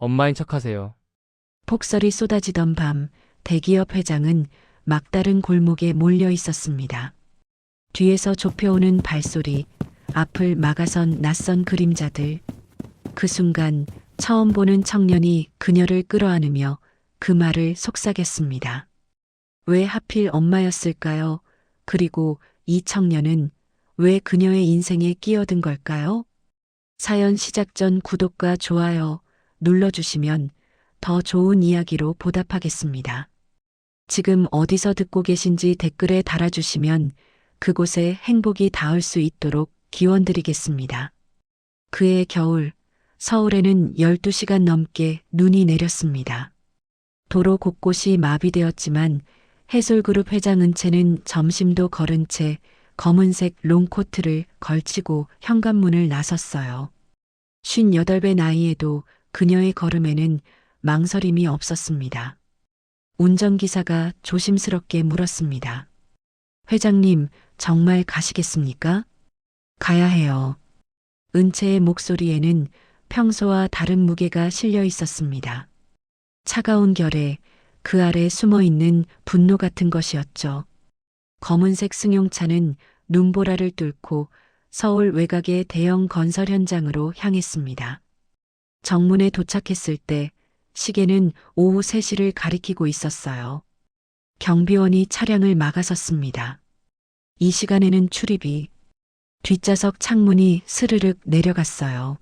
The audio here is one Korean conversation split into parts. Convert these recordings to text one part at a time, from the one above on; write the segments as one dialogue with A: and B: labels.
A: 엄마인 척하세요.
B: 폭설이 쏟아지던 밤 대기업 회장은 막다른 골목에 몰려 있었습니다. 뒤에서 좁혀오는 발소리, 앞을 막아선 낯선 그림자들. 그 순간 처음 보는 청년이 그녀를 끌어안으며 그 말을 속삭였습니다. 왜 하필 엄마였을까요? 그리고 이 청년은 왜 그녀의 인생에 끼어든 걸까요? 사연 시작 전 구독과 좋아요 눌러주시면 더 좋은 이야기로 보답하겠습니다. 지금 어디서 듣고 계신지 댓글에 달아주시면 그곳에 행복이 닿을 수 있도록 기원드리겠습니다. 그해 겨울, 서울에는 12시간 넘게 눈이 내렸습니다. 도로 곳곳이 마비되었지만 해솔그룹 회장 은채는 점심도 거른 채 검은색 롱코트를 걸치고 현관문을 나섰어요. 58배 나이에도 그녀의 걸음에는 망설임이 없었습니다. 운전기사가 조심스럽게 물었습니다. 회장님, 정말 가시겠습니까? 가야 해요. 은채의 목소리에는 평소와 다른 무게가 실려 있었습니다. 차가운 결에 그 아래 숨어 있는 분노 같은 것이었죠. 검은색 승용차는 눈보라를 뚫고 서울 외곽의 대형 건설 현장으로 향했습니다. 정문에 도착했을 때 시계는 오후 3시를 가리키고 있었어요. 경비원이 차량을 막아섰습니다. 이 시간에는 출입이. 뒷좌석 창문이 스르륵 내려갔어요.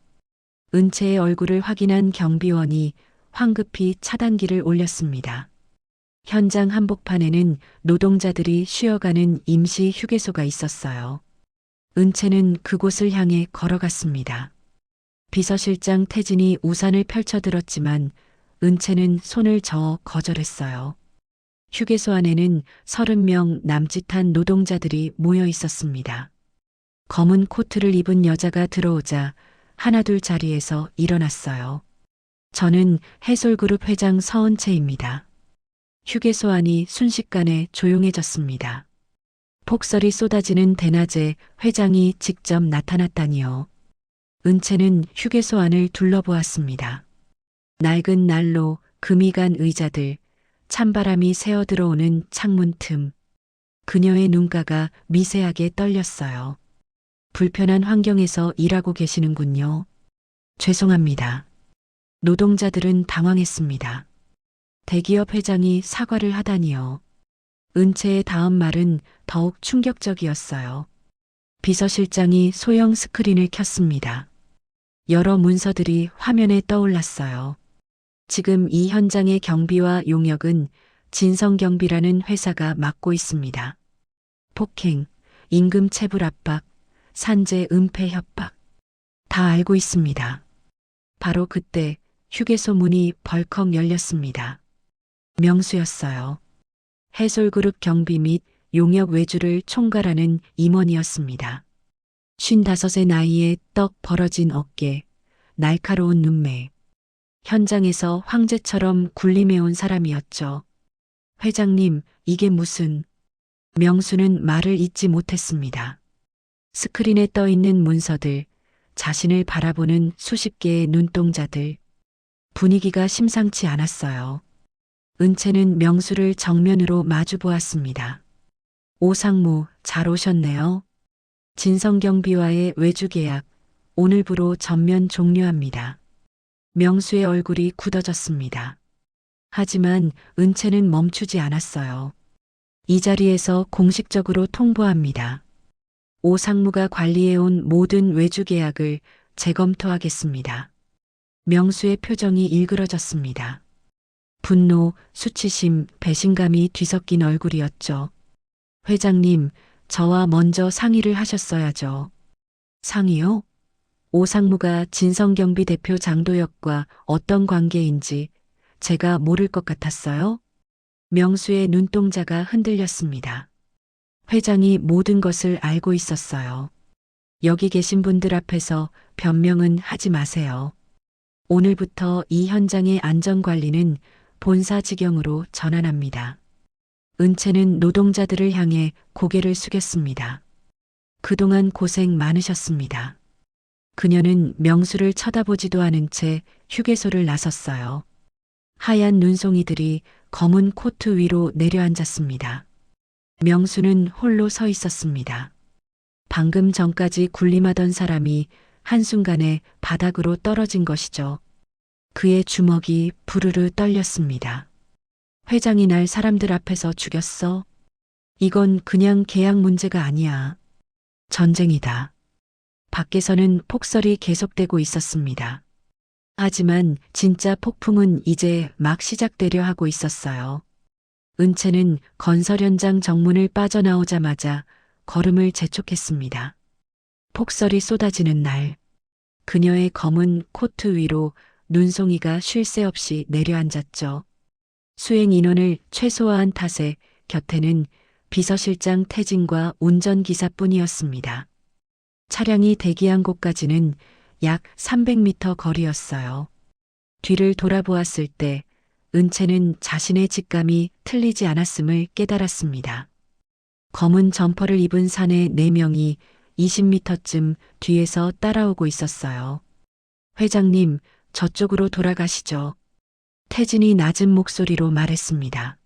B: 은채의 얼굴을 확인한 경비원이 황급히 차단기를 올렸습니다. 현장 한복판에는 노동자들이 쉬어가는 임시 휴게소가 있었어요. 은채는 그곳을 향해 걸어갔습니다. 비서실장 태진이 우산을 펼쳐들었지만 은채는 손을 저어 거절했어요. 휴게소 안에는 30명 남짓한 노동자들이 모여 있었습니다. 검은 코트를 입은 여자가 들어오자 하나둘 자리에서 일어났어요. 저는 해솔그룹 회장 서은채입니다. 휴게소 안이 순식간에 조용해졌습니다. 폭설이 쏟아지는 대낮에 회장이 직접 나타났다니요. 은채는 휴게소 안을 둘러보았습니다. 낡은 난로, 금이 간 의자들, 찬바람이 새어 들어오는 창문 틈. 그녀의 눈가가 미세하게 떨렸어요. 불편한 환경에서 일하고 계시는군요. 죄송합니다. 노동자들은 당황했습니다. 대기업 회장이 사과를 하다니요. 은채의 다음 말은 더욱 충격적이었어요. 비서실장이 소형 스크린을 켰습니다. 여러 문서들이 화면에 떠올랐어요. 지금 이 현장의 경비와 용역은 진성경비라는 회사가 맡고 있습니다. 폭행, 임금 체불 압박, 산재 은폐 협박. 다 알고 있습니다. 바로 그때 휴게소 문이 벌컥 열렸습니다. 명수였어요. 해솔그룹 경비 및 용역 외주를 총괄하는 임원이었습니다. 55의 나이에 떡 벌어진 어깨, 날카로운 눈매. 현장에서 황제처럼 군림해온 사람이었죠. 회장님, 이게 무슨... 명수는 말을 잇지 못했습니다. 스크린에 떠있는 문서들, 자신을 바라보는 수십 개의 눈동자들. 분위기가 심상치 않았어요. 은채는 명수를 정면으로 마주 보았습니다. 오상무, 잘 오셨네요. 진성경비와의 외주 계약, 오늘부로 전면 종료합니다. 명수의 얼굴이 굳어졌습니다. 하지만 은채는 멈추지 않았어요. 이 자리에서 공식적으로 통보합니다. 오상무가 관리해온 모든 외주 계약을 재검토하겠습니다. 명수의 표정이 일그러졌습니다. 분노, 수치심, 배신감이 뒤섞인 얼굴이었죠. 회장님, 저와 먼저 상의를 하셨어야죠. 상의요? 오상무가 진성경비 대표 장도혁과 어떤 관계인지 제가 모를 것 같았어요? 명수의 눈동자가 흔들렸습니다. 회장이 모든 것을 알고 있었어요. 여기 계신 분들 앞에서 변명은 하지 마세요. 오늘부터 이 현장의 안전관리는 본사 직영으로 전환합니다. 은채는 노동자들을 향해 고개를 숙였습니다. 그동안 고생 많으셨습니다. 그녀는 명수를 쳐다보지도 않은 채 휴게소를 나섰어요. 하얀 눈송이들이 검은 코트 위로 내려앉았습니다. 명수는 홀로 서 있었습니다. 방금 전까지 군림하던 사람이 한순간에 바닥으로 떨어진 것이죠. 그의 주먹이 부르르 떨렸습니다. 회장이 날 사람들 앞에서 죽였어? 이건 그냥 계약 문제가 아니야. 전쟁이다. 밖에서는 폭설이 계속되고 있었습니다. 하지만 진짜 폭풍은 이제 막 시작되려 하고 있었어요. 은채는 건설 현장 정문을 빠져나오자마자 걸음을 재촉했습니다. 폭설이 쏟아지는 날, 그녀의 검은 코트 위로 눈송이가 쉴 새 없이 내려앉았죠. 수행 인원을 최소화한 탓에 곁에는 비서실장 태진과 운전기사뿐이었습니다. 차량이 대기한 곳까지는 약 300m 거리였어요. 뒤를 돌아보았을 때 은채는 자신의 직감이 틀리지 않았음을 깨달았습니다. 검은 점퍼를 입은 사내 4명이 20m쯤 뒤에서 따라오고 있었어요. 회장님, 저쪽으로 돌아가시죠. 태진이 낮은 목소리로 말했습니다.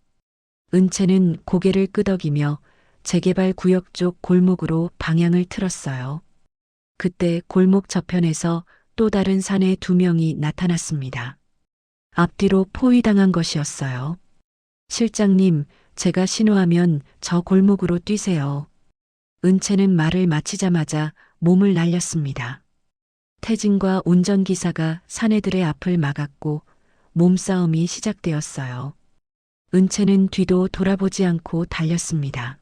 B: 은채는 고개를 끄덕이며 재개발 구역 쪽 골목으로 방향을 틀었어요. 그때 골목 저편에서 또 다른 사내 2명이 나타났습니다. 앞뒤로 포위당한 것이었어요. 실장님, 제가 신호하면 저 골목으로 뛰세요. 은채는 말을 마치자마자 몸을 날렸습니다. 태진과 운전기사가 사내들의 앞을 막았고 몸싸움이 시작되었어요. 은채는 뒤도 돌아보지 않고 달렸습니다.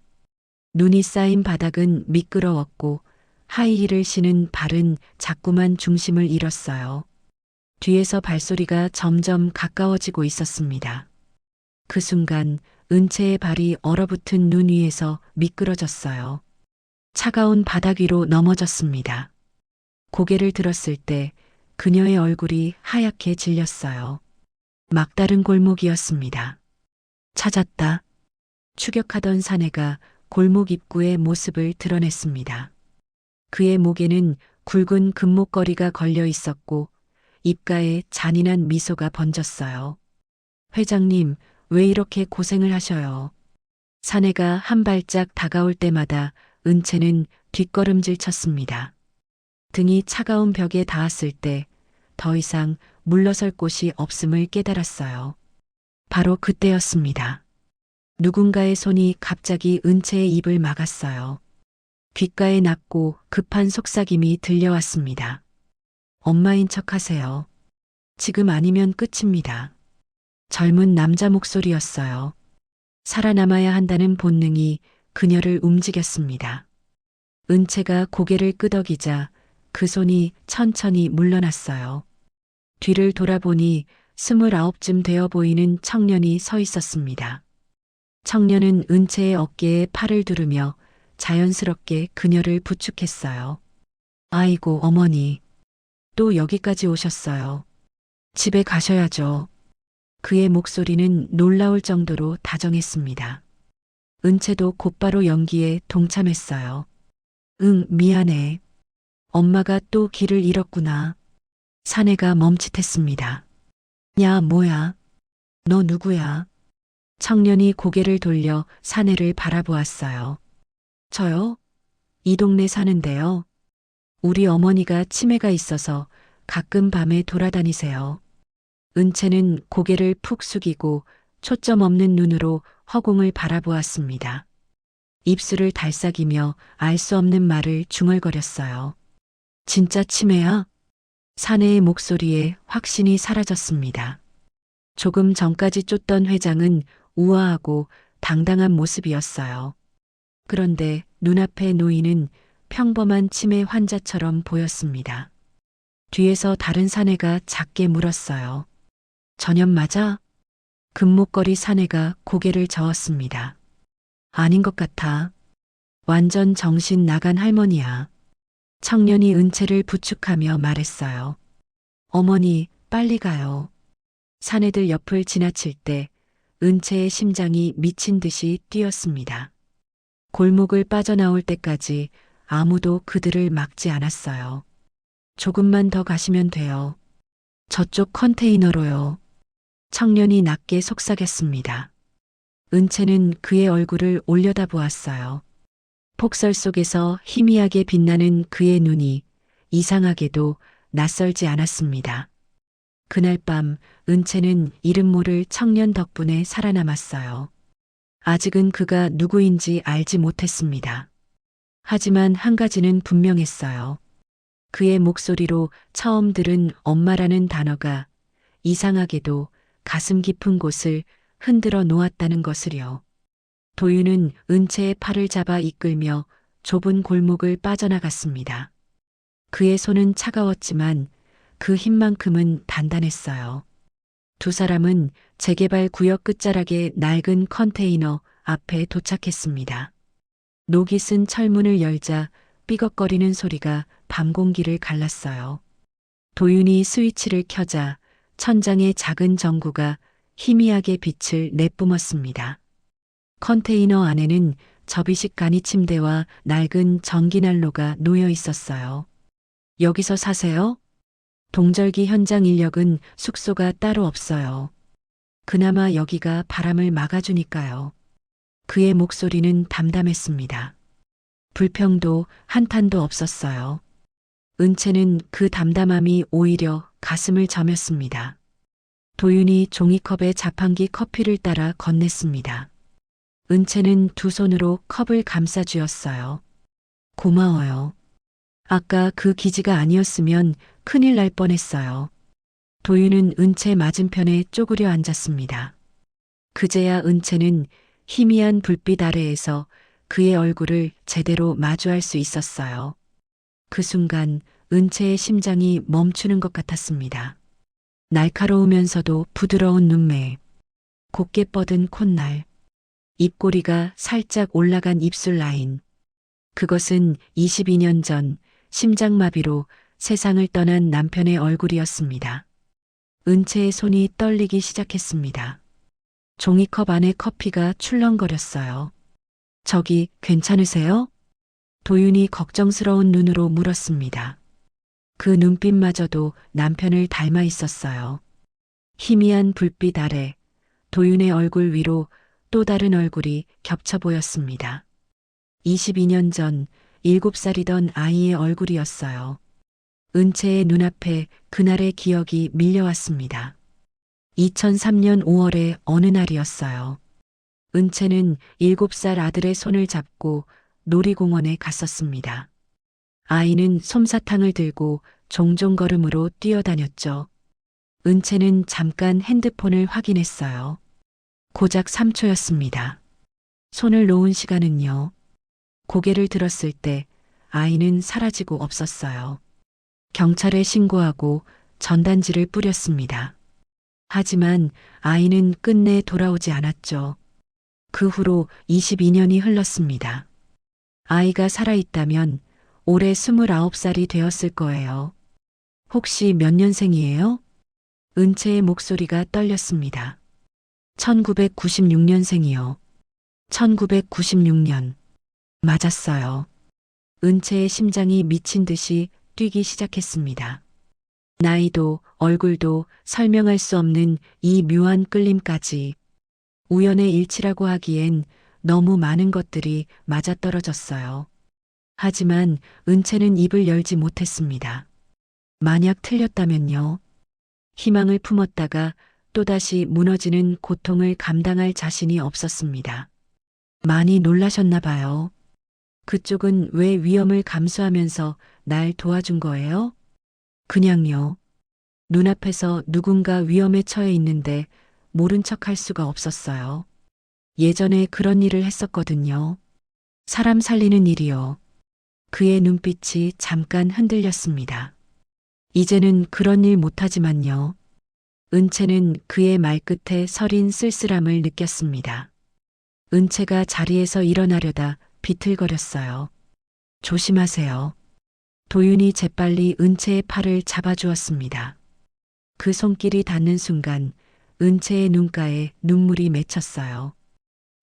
B: 눈이 쌓인 바닥은 미끄러웠고 하이힐을 신은 발은 자꾸만 중심을 잃었어요. 뒤에서 발소리가 점점 가까워지고 있었습니다. 그 순간 은채의 발이 얼어붙은 눈 위에서 미끄러졌어요. 차가운 바닥 위로 넘어졌습니다. 고개를 들었을 때 그녀의 얼굴이 하얗게 질렸어요. 막다른 골목이었습니다. 찾았다. 추격하던 사내가 골목 입구의 모습을 드러냈습니다. 그의 목에는 굵은 금목걸이가 걸려 있었고 입가에 잔인한 미소가 번졌어요. 회장님, 왜 이렇게 고생을 하셔요? 사내가 한 발짝 다가올 때마다 은채는 뒷걸음질 쳤습니다. 등이 차가운 벽에 닿았을 때 더 이상 물러설 곳이 없음을 깨달았어요. 바로 그때였습니다. 누군가의 손이 갑자기 은채의 입을 막았어요. 귓가에 낮고 급한 속삭임이 들려왔습니다. 엄마인 척하세요. 지금 아니면 끝입니다. 젊은 남자 목소리였어요. 살아남아야 한다는 본능이 그녀를 움직였습니다. 은채가 고개를 끄덕이자 그 손이 천천히 물러났어요. 뒤를 돌아보니 29쯤 되어 보이는 청년이 서 있었습니다. 청년은 은채의 어깨에 팔을 두르며 자연스럽게 그녀를 부축했어요. 아이고, 어머니. 또 여기까지 오셨어요. 집에 가셔야죠. 그의 목소리는 놀라울 정도로 다정했습니다. 은채도 곧바로 연기에 동참했어요. 응, 미안해. 엄마가 또 길을 잃었구나. 사내가 멈칫했습니다. 야, 뭐야? 너 누구야? 청년이 고개를 돌려 사내를 바라보았어요. 저요? 이 동네 사는데요. 우리 어머니가 치매가 있어서 가끔 밤에 돌아다니세요. 은채는 고개를 푹 숙이고 초점 없는 눈으로 허공을 바라보았습니다. 입술을 달싹이며 알 수 없는 말을 중얼거렸어요. 진짜 치매야? 사내의 목소리에 확신이 사라졌습니다. 조금 전까지 쫓던 회장은 우아하고 당당한 모습이었어요. 그런데 눈앞에 놓이는 평범한 치매 환자처럼 보였습니다. 뒤에서 다른 사내가 작게 물었어요. 전염 맞아? 금목걸이 사내가 고개를 저었습니다. 아닌 것 같아. 완전 정신 나간 할머니야. 청년이 은채를 부축하며 말했어요. 어머니, 빨리 가요. 사내들 옆을 지나칠 때 은채의 심장이 미친 듯이 뛰었습니다. 골목을 빠져나올 때까지 아무도 그들을 막지 않았어요. 조금만 더 가시면 돼요. 저쪽 컨테이너로요. 청년이 낮게 속삭였습니다. 은채는 그의 얼굴을 올려다보았어요. 폭설 속에서 희미하게 빛나는 그의 눈이 이상하게도 낯설지 않았습니다. 그날 밤 은채는 이름 모를 청년 덕분에 살아남았어요. 아직은 그가 누구인지 알지 못했습니다. 하지만 한 가지는 분명했어요. 그의 목소리로 처음 들은 엄마라는 단어가 이상하게도 가슴 깊은 곳을 흔들어 놓았다는 것을요. 도윤은 은채의 팔을 잡아 이끌며 좁은 골목을 빠져나갔습니다. 그의 손은 차가웠지만 그 힘만큼은 단단했어요. 두 사람은 재개발 구역 끝자락의 낡은 컨테이너 앞에 도착했습니다. 녹이 쓴 철문을 열자 삐걱거리는 소리가 밤 공기를 갈랐어요. 도윤이 스위치를 켜자 천장의 작은 전구가 희미하게 빛을 내뿜었습니다. 컨테이너 안에는 접이식 간이 침대와 낡은 전기난로가 놓여 있었어요. 여기서 사세요? 동절기 현장 인력은 숙소가 따로 없어요. 그나마 여기가 바람을 막아주니까요. 그의 목소리는 담담했습니다. 불평도 한탄도 없었어요. 은채는 그 담담함이 오히려 가슴을 저몄습니다. 도윤이 종이컵에 자판기 커피를 따라 건넸습니다. 은채는 두 손으로 컵을 감싸 쥐었어요. 고마워요. 아까 그 기지가 아니었으면 큰일 날 뻔했어요. 도윤은 은채 맞은편에 쪼그려 앉았습니다. 그제야 은채는 희미한 불빛 아래에서 그의 얼굴을 제대로 마주할 수 있었어요. 그 순간 은채의 심장이 멈추는 것 같았습니다. 날카로우면서도 부드러운 눈매, 곱게 뻗은 콧날, 입꼬리가 살짝 올라간 입술 라인. 그것은 22년 전 심장마비로 세상을 떠난 남편의 얼굴이었습니다. 은채의 손이 떨리기 시작했습니다. 종이컵 안에 커피가 출렁거렸어요. 저기 괜찮으세요? 도윤이 걱정스러운 눈으로 물었습니다. 그 눈빛마저도 남편을 닮아 있었어요. 희미한 불빛 아래 도윤의 얼굴 위로 또 다른 얼굴이 겹쳐 보였습니다. 22년 전 7살이던 아이의 얼굴이었어요. 은채의 눈앞에 그날의 기억이 밀려왔습니다. 2003년 5월의 어느 날이었어요. 은채는 7살 아들의 손을 잡고 놀이공원에 갔었습니다. 아이는 솜사탕을 들고 종종 걸음으로 뛰어다녔죠. 은채는 잠깐 핸드폰을 확인했어요. 고작 3초였습니다. 손을 놓은 시간은요. 고개를 들었을 때 아이는 사라지고 없었어요. 경찰에 신고하고 전단지를 뿌렸습니다. 하지만 아이는 끝내 돌아오지 않았죠. 그 후로 22년이 흘렀습니다. 아이가 살아있다면 올해 29살이 되었을 거예요. 혹시 몇 년생이에요? 은채의 목소리가 떨렸습니다. 1996년생이요. 1996년. 맞았어요. 은채의 심장이 미친 듯이 뛰기 시작했습니다. 나이도 얼굴도 설명할 수 없는 이 묘한 끌림까지 우연의 일치라고 하기엔 너무 많은 것들이 맞아떨어졌어요. 하지만 은채는 입을 열지 못했습니다. 만약 틀렸다면요. 희망을 품었다가 또다시 무너지는 고통을 감당할 자신이 없었습니다. 많이 놀라셨나 봐요. 그쪽은 왜 위험을 감수하면서 날 도와준 거예요? 그냥요. 눈앞에서 누군가 위험에 처해 있는데 모른 척 할 수가 없었어요. 예전에 그런 일을 했었거든요. 사람 살리는 일이요. 그의 눈빛이 잠깐 흔들렸습니다. 이제는 그런 일 못하지만요. 은채는 그의 말끝에 서린 쓸쓸함을 느꼈습니다. 은채가 자리에서 일어나려다 비틀거렸어요. 조심하세요. 도윤이 재빨리 은채의 팔을 잡아주었습니다. 그 손길이 닿는 순간 은채의 눈가에 눈물이 맺혔어요.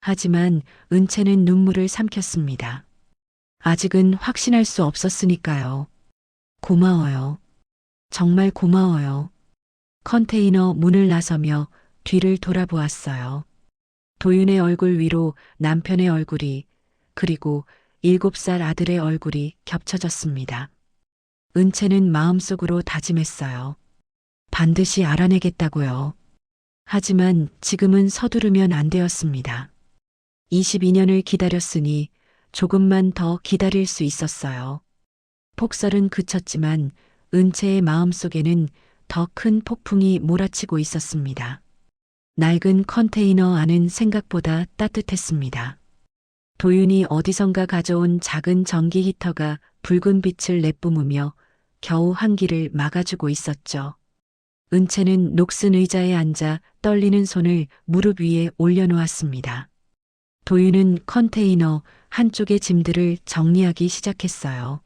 B: 하지만 은채는 눈물을 삼켰습니다. 아직은 확신할 수 없었으니까요. 고마워요. 정말 고마워요. 컨테이너 문을 나서며 뒤를 돌아보았어요. 도윤의 얼굴 위로 남편의 얼굴이, 그리고 7살 아들의 얼굴이 겹쳐졌습니다. 은채는 마음속으로 다짐했어요. 반드시 알아내겠다고요. 하지만 지금은 서두르면 안 되었습니다. 22년을 기다렸으니 조금만 더 기다릴 수 있었어요. 폭설은 그쳤지만 은채의 마음속에는 더 큰 폭풍이 몰아치고 있었습니다. 낡은 컨테이너 안은 생각보다 따뜻했습니다. 도윤이 어디선가 가져온 작은 전기 히터가 붉은 빛을 내뿜으며 겨우 한기를 막아주고 있었죠. 은채는 녹슨 의자에 앉아 떨리는 손을 무릎 위에 올려놓았습니다. 도윤은 컨테이너 한쪽의 짐들을 정리하기 시작했어요.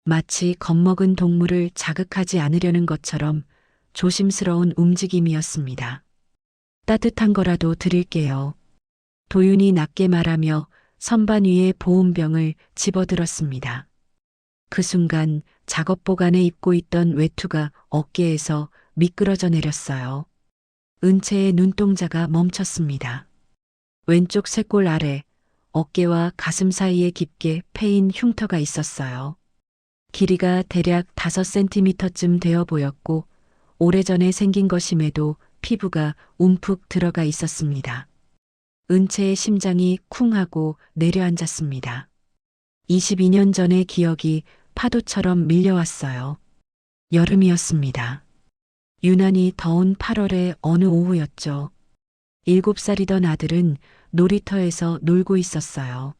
B: 마치 겁먹은 동물을 자극하지 않으려는 것처럼 조심스러운 움직임이었습니다. 따뜻한 거라도 드릴게요. 도윤이 낮게 말하며 선반 위에 보온병을 집어들었습니다. 그 순간 작업복 안에 입고 있던 외투가 어깨에서 미끄러져 내렸어요. 은채의 눈동자가 멈췄습니다. 왼쪽 쇄골 아래 어깨와 가슴 사이에 깊게 패인 흉터가 있었어요. 길이가 대략 5cm쯤 되어 보였고 오래전에 생긴 것임에도 피부가 움푹 들어가 있었습니다. 은채의 심장이 쿵 하고 내려앉았습니다. 22년 전의 기억이 파도처럼 밀려왔어요. 여름이었습니다. 유난히 더운 8월의 어느 오후였죠. 7살이던 아들은 놀이터에서 놀고 있었어요.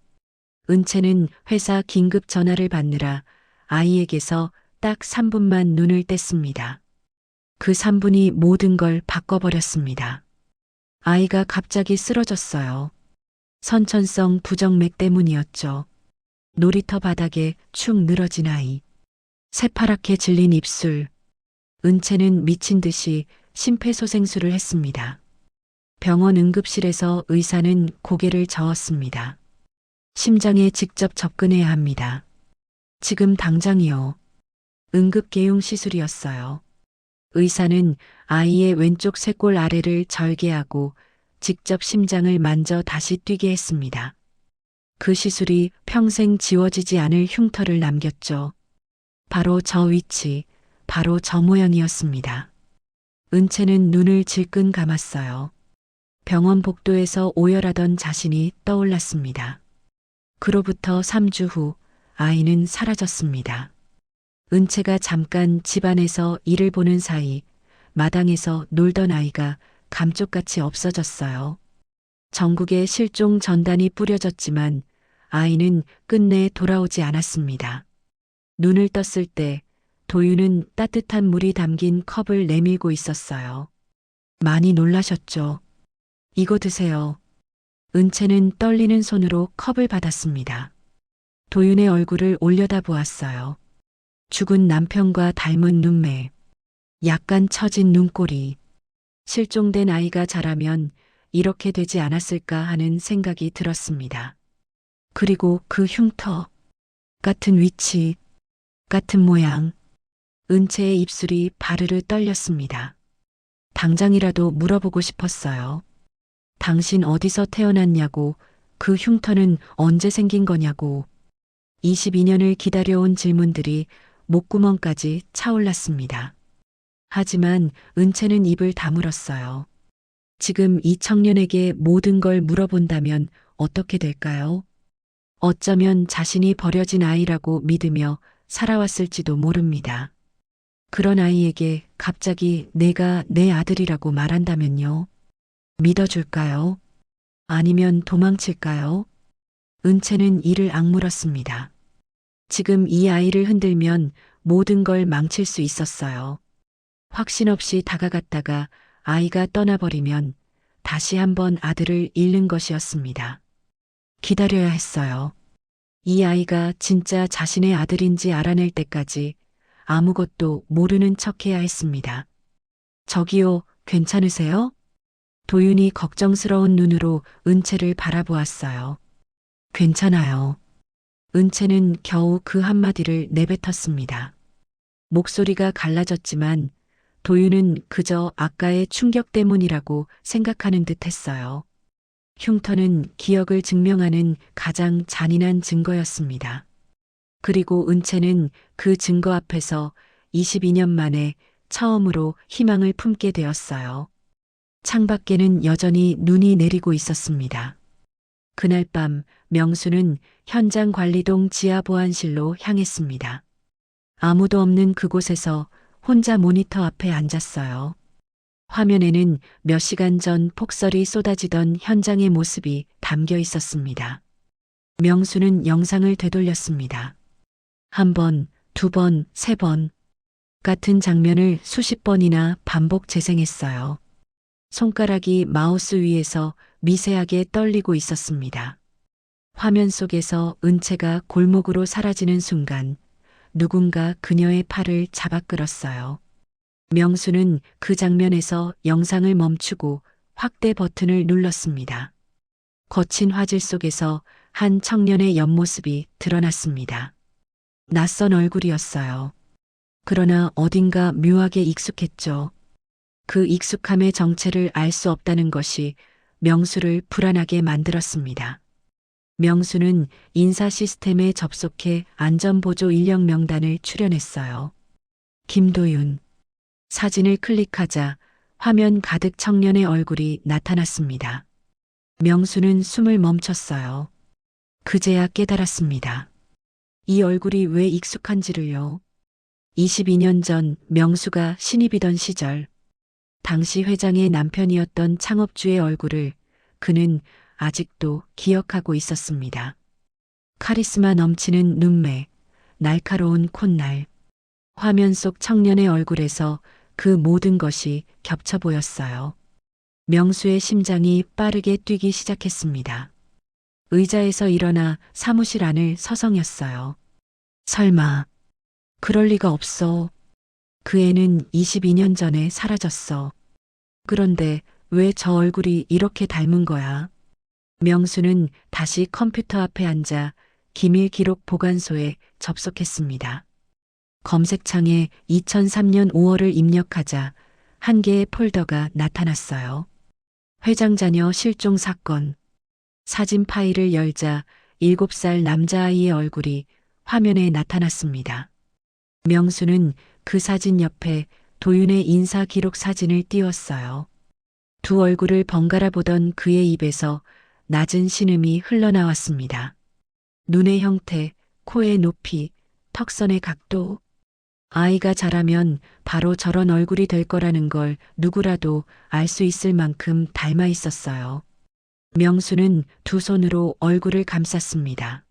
B: 은채는 회사 긴급 전화를 받느라 아이에게서 딱 3분만 눈을 뗐습니다. 그 3분이 모든 걸 바꿔버렸습니다. 아이가 갑자기 쓰러졌어요. 선천성 부정맥 때문이었죠. 놀이터 바닥에 축 늘어진 아이. 새파랗게 질린 입술. 은채는 미친 듯이 심폐소생술을 했습니다. 병원 응급실에서 의사는 고개를 저었습니다. 심장에 직접 접근해야 합니다. 지금 당장이요. 응급개용 시술이었어요. 의사는 아이의 왼쪽 쇄골 아래를 절개하고 직접 심장을 만져 다시 뛰게 했습니다. 그 시술이 평생 지워지지 않을 흉터를 남겼죠. 바로 저 위치, 바로 저 모양이었습니다. 은채는 눈을 질끈 감았어요. 병원 복도에서 오열하던 자신이 떠올랐습니다. 그로부터 3주 후 아이는 사라졌습니다. 은채가 잠깐 집안에서 일을 보는 사이 마당에서 놀던 아이가 감쪽같이 없어졌어요. 전국에 실종 전단이 뿌려졌지만 아이는 끝내 돌아오지 않았습니다. 눈을 떴을 때 도윤은 따뜻한 물이 담긴 컵을 내밀고 있었어요. 많이 놀라셨죠? 이거 드세요. 은채는 떨리는 손으로 컵을 받았습니다. 도윤의 얼굴을 올려다보았어요. 죽은 남편과 닮은 눈매, 약간 처진 눈꼬리. 실종된 아이가 자라면 이렇게 되지 않았을까 하는 생각이 들었습니다. 그리고 그 흉터, 같은 위치, 같은 모양. 은채의 입술이 바르르 떨렸습니다. 당장이라도 물어보고 싶었어요. 당신 어디서 태어났냐고, 그 흉터는 언제 생긴 거냐고. 22년을 기다려온 질문들이 목구멍까지 차올랐습니다. 하지만 은채는 입을 다물었어요. 지금 이 청년에게 모든 걸 물어본다면 어떻게 될까요? 어쩌면 자신이 버려진 아이라고 믿으며 살아왔을지도 모릅니다. 그런 아이에게 갑자기 내가 내 아들이라고 말한다면요? 믿어줄까요? 아니면 도망칠까요? 은채는 이를 악물었습니다. 지금 이 아이를 흔들면 모든 걸 망칠 수 있었어요. 확신 없이 다가갔다가 아이가 떠나버리면 다시 한번 아들을 잃는 것이었습니다. 기다려야 했어요. 이 아이가 진짜 자신의 아들인지 알아낼 때까지 아무것도 모르는 척해야 했습니다. 저기요, 괜찮으세요? 도윤이 걱정스러운 눈으로 은채를 바라보았어요. 괜찮아요. 은채는 겨우 그 한마디를 내뱉었습니다. 목소리가 갈라졌지만 도윤은 그저 아까의 충격 때문이라고 생각하는 듯 했어요. 흉터는 기억을 증명하는 가장 잔인한 증거였습니다. 그리고 은채는 그 증거 앞에서 22년 만에 처음으로 희망을 품게 되었어요. 창밖에는 여전히 눈이 내리고 있었습니다. 그날 밤 명수는 현장 관리동 지하 보안실로 향했습니다. 아무도 없는 그곳에서 혼자 모니터 앞에 앉았어요. 화면에는 몇 시간 전 폭설이 쏟아지던 현장의 모습이 담겨 있었습니다. 명수는 영상을 되돌렸습니다. 한 번, 두 번, 세 번. 같은 장면을 수십 번이나 반복 재생했어요. 손가락이 마우스 위에서 미세하게 떨리고 있었습니다. 화면 속에서 은채가 골목으로 사라지는 순간 누군가 그녀의 팔을 잡아 끌었어요. 명수는 그 장면에서 영상을 멈추고 확대 버튼을 눌렀습니다. 거친 화질 속에서 한 청년의 옆모습이 드러났습니다. 낯선 얼굴이었어요. 그러나 어딘가 묘하게 익숙했죠. 그 익숙함의 정체를 알 수 없다는 것이 명수를 불안하게 만들었습니다. 명수는 인사 시스템에 접속해 안전보조 인력 명단을 출연했어요. 김도윤. 사진을 클릭하자 화면 가득 청년의 얼굴이 나타났습니다. 명수는 숨을 멈췄어요. 그제야 깨달았습니다. 이 얼굴이 왜 익숙한지를요. 22년 전 명수가 신입이던 시절, 당시 회장의 남편이었던 창업주의 얼굴을 그는 아직도 기억하고 있었습니다. 카리스마 넘치는 눈매, 날카로운 콧날, 화면 속 청년의 얼굴에서 그 모든 것이 겹쳐 보였어요. 명수의 심장이 빠르게 뛰기 시작했습니다. 의자에서 일어나 사무실 안을 서성였어요. 설마, 그럴 리가 없어. 그 애는 22년 전에 사라졌어. 그런데 왜 저 얼굴이 이렇게 닮은 거야? 명수는 다시 컴퓨터 앞에 앉아 기밀 기록 보관소에 접속했습니다. 검색창에 2003년 5월을 입력하자 한 개의 폴더가 나타났어요. 회장 자녀 실종 사건. 사진 파일을 열자 7살 남자아이의 얼굴이 화면에 나타났습니다. 명수는 그 사진 옆에 도윤의 인사 기록 사진을 띄웠어요. 두 얼굴을 번갈아 보던 그의 입에서 낮은 신음이 흘러나왔습니다. 눈의 형태, 코의 높이, 턱선의 각도. 아이가 자라면 바로 저런 얼굴이 될 거라는 걸 누구라도 알 수 있을 만큼 닮아 있었어요. 명수는 두 손으로 얼굴을 감쌌습니다.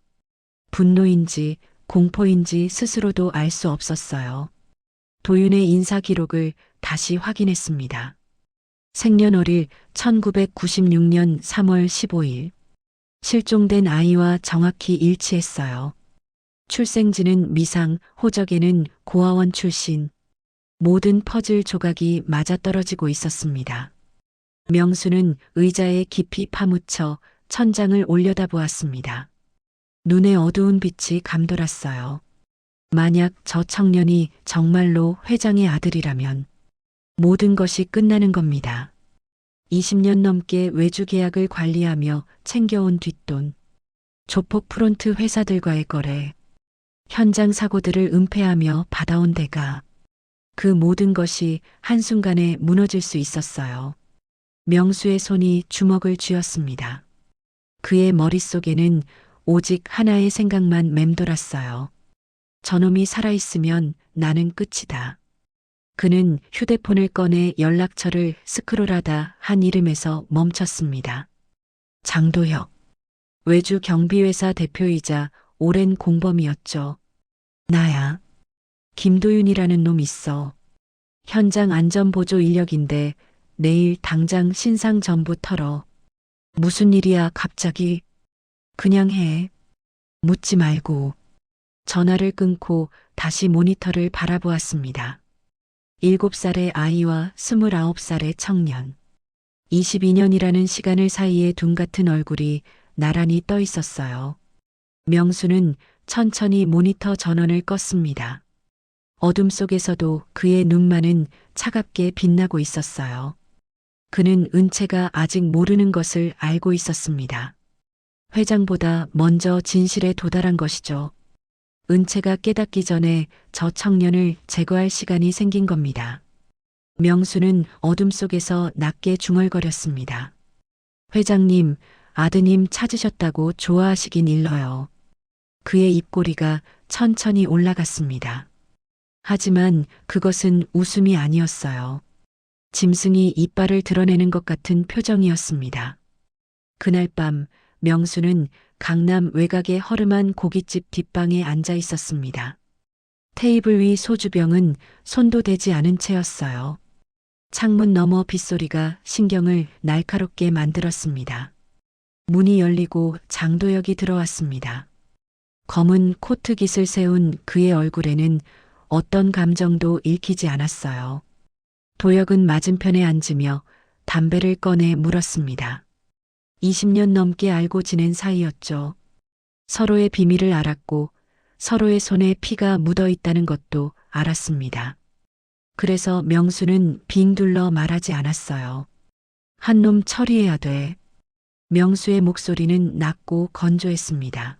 B: 분노인지 공포인지 스스로도 알 수 없었어요. 도윤의 인사 기록을 다시 확인했습니다. 생년월일 1996년 3월 15일. 실종된 아이와 정확히 일치했어요. 출생지는 미상, 호적에는 고아원 출신. 모든 퍼즐 조각이 맞아떨어지고 있었습니다. 명수는 의자에 깊이 파묻혀 천장을 올려다보았습니다. 눈에 어두운 빛이 감돌았어요. 만약 저 청년이 정말로 회장의 아들이라면 모든 것이 끝나는 겁니다. 20년 넘게 외주 계약을 관리하며 챙겨온 뒷돈, 조폭 프론트 회사들과의 거래, 현장 사고들을 은폐하며 받아온 대가, 그 모든 것이 한순간에 무너질 수 있었어요. 명수의 손이 주먹을 쥐었습니다. 그의 머릿속에는 오직 하나의 생각만 맴돌았어요. 저놈이 살아있으면 나는 끝이다. 그는 휴대폰을 꺼내 연락처를 스크롤하다 한 이름에서 멈췄습니다. 장도혁. 외주 경비회사 대표이자 오랜 공범이었죠. 나야. 김도윤이라는 놈 있어. 현장 안전보조 인력인데 내일 당장 신상 전부 털어. 무슨 일이야 갑자기. 그냥 해. 묻지 말고. 전화를 끊고 다시 모니터를 바라보았습니다. 7살의 아이와 29살의 청년. 22년이라는 시간을 사이에 둔 같은 얼굴이 나란히 떠 있었어요. 명수는 천천히 모니터 전원을 껐습니다. 어둠 속에서도 그의 눈만은 차갑게 빛나고 있었어요. 그는 은채가 아직 모르는 것을 알고 있었습니다. 회장보다 먼저 진실에 도달한 것이죠. 은채가 깨닫기 전에 저 청년을 제거할 시간이 생긴 겁니다. 명수는 어둠 속에서 낮게 중얼거렸습니다. 회장님, 아드님 찾으셨다고 좋아하시긴 일러요. 그의 입꼬리가 천천히 올라갔습니다. 하지만 그것은 웃음이 아니었어요. 짐승이 이빨을 드러내는 것 같은 표정이었습니다. 그날 밤 명수는 강남 외곽의 허름한 고깃집 뒷방에 앉아 있었습니다. 테이블 위 소주병은 손도 대지 않은 채였어요. 창문 너머 빗소리가 신경을 날카롭게 만들었습니다. 문이 열리고 장도혁이 들어왔습니다. 검은 코트깃을 세운 그의 얼굴에는 어떤 감정도 읽히지 않았어요. 도혁은 맞은편에 앉으며 담배를 꺼내 물었습니다. 20년 넘게 알고 지낸 사이였죠. 서로의 비밀을 알았고 서로의 손에 피가 묻어 있다는 것도 알았습니다. 그래서 명수는 빙 둘러 말하지 않았어요. 한 놈 처리해야 돼. 명수의 목소리는 낮고 건조했습니다.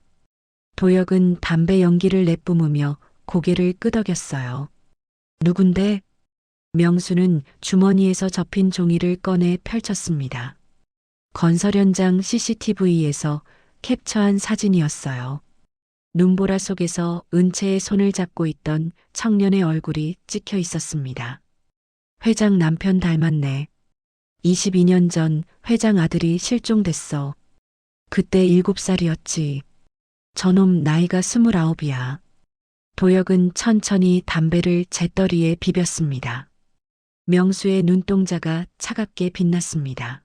B: 도혁은 담배 연기를 내뿜으며 고개를 끄덕였어요. 누군데? 명수는 주머니에서 접힌 종이를 꺼내 펼쳤습니다. 건설 현장 CCTV에서 캡처한 사진이었어요. 눈보라 속에서 은채의 손을 잡고 있던 청년의 얼굴이 찍혀 있었습니다. 회장 남편 닮았네. 22년 전 회장 아들이 실종됐어. 그때 7살이었지. 저놈 나이가 29이야. 도혁은 천천히 담배를 재떨이에 비볐습니다. 명수의 눈동자가 차갑게 빛났습니다.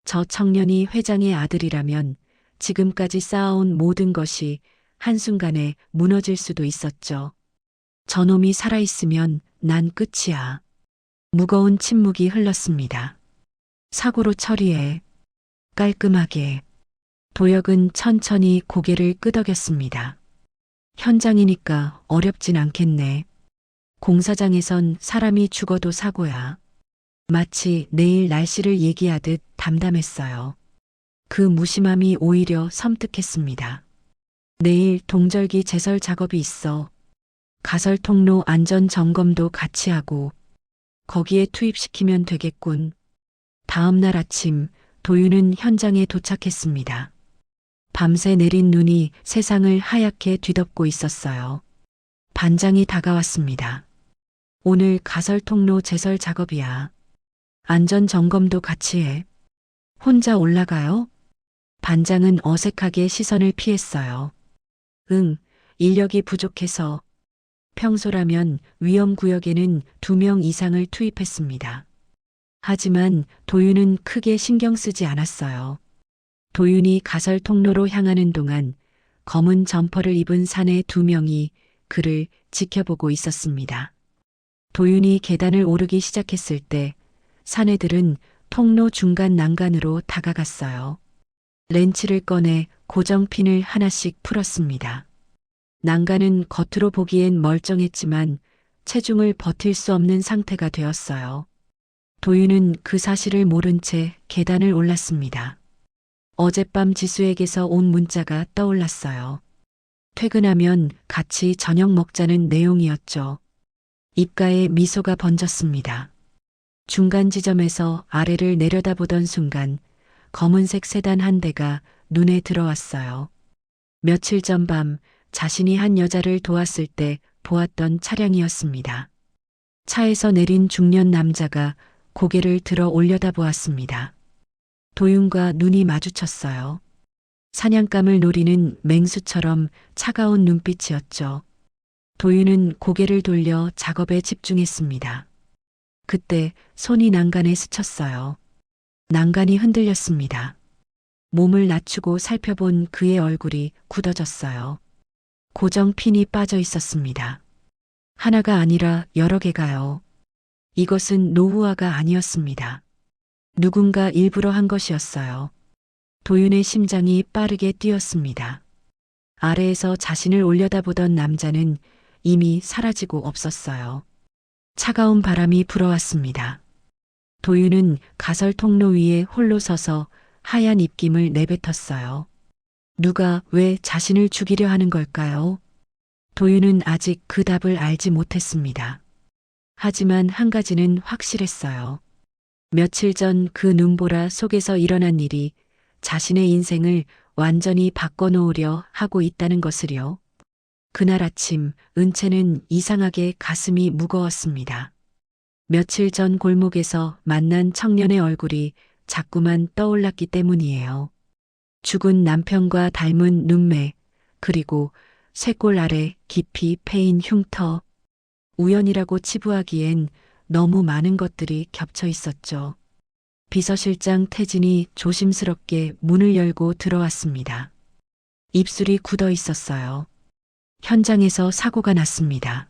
B: 저 청년이 회장의 아들이라면 지금까지 쌓아온 모든 것이 한순간에 무너질 수도 있었죠. 저놈이 살아있으면 난 끝이야. 무거운 침묵이 흘렀습니다. 사고로 처리해. 깔끔하게. 도혁은 천천히 고개를 끄덕였습니다. 현장이니까 어렵진 않겠네. 공사장에선 사람이 죽어도 사고야. 마치 내일 날씨를 얘기하듯 담담했어요. 그 무심함이 오히려 섬뜩했습니다. 내일 동절기 제설 작업이 있어. 가설 통로 안전 점검도 같이 하고 거기에 투입시키면 되겠군. 다음 날 아침 도윤은 현장에 도착했습니다. 밤새 내린 눈이 세상을 하얗게 뒤덮고 있었어요. 반장이 다가왔습니다. 오늘 가설 통로 제설 작업이야. 안전 점검도 같이 해. 혼자 올라가요? 반장은 어색하게 시선을 피했어요. 응, 인력이 부족해서. 평소라면 위험구역에는 2명 이상을 투입했습니다. 하지만 도윤은 크게 신경 쓰지 않았어요. 도윤이 가설 통로로 향하는 동안 검은 점퍼를 입은 사내 2명이 그를 지켜보고 있었습니다. 도윤이 계단을 오르기 시작했을 때 사내들은 통로 중간 난간으로 다가갔어요. 렌치를 꺼내 고정핀을 하나씩 풀었습니다. 난간은 겉으로 보기엔 멀쩡했지만 체중을 버틸 수 없는 상태가 되었어요. 도윤은 그 사실을 모른 채 계단을 올랐습니다. 어젯밤 지수에게서 온 문자가 떠올랐어요. 퇴근하면 같이 저녁 먹자는 내용이었죠. 입가에 미소가 번졌습니다. 중간 지점에서 아래를 내려다보던 순간 검은색 세단 한 대가 눈에 들어왔어요. 며칠 전 밤 자신이 한 여자를 도왔을 때 보았던 차량이었습니다. 차에서 내린 중년 남자가 고개를 들어 올려다보았습니다. 도윤과 눈이 마주쳤어요. 사냥감을 노리는 맹수처럼 차가운 눈빛이었죠. 도윤은 고개를 돌려 작업에 집중했습니다. 그때 손이 난간에 스쳤어요. 난간이 흔들렸습니다. 몸을 낮추고 살펴본 그의 얼굴이 굳어졌어요. 고정핀이 빠져 있었습니다. 하나가 아니라 여러 개가요. 이것은 노후화가 아니었습니다. 누군가 일부러 한 것이었어요. 도윤의 심장이 빠르게 뛰었습니다. 아래에서 자신을 올려다보던 남자는 이미 사라지고 없었어요. 차가운 바람이 불어왔습니다. 도윤은 가설 통로 위에 홀로 서서 하얀 입김을 내뱉었어요. 누가 왜 자신을 죽이려 하는 걸까요? 도윤은 아직 그 답을 알지 못했습니다. 하지만 한 가지는 확실했어요. 며칠 전 그 눈보라 속에서 일어난 일이 자신의 인생을 완전히 바꿔놓으려 하고 있다는 것을요. 그날 아침 은채는 이상하게 가슴이 무거웠습니다. 며칠 전 골목에서 만난 청년의 얼굴이 자꾸만 떠올랐기 때문이에요. 죽은 남편과 닮은 눈매, 그리고 쇄골 아래 깊이 패인 흉터. 우연이라고 치부하기엔 너무 많은 것들이 겹쳐 있었죠. 비서실장 태진이 조심스럽게 문을 열고 들어왔습니다. 입술이 굳어 있었어요. 현장에서 사고가 났습니다.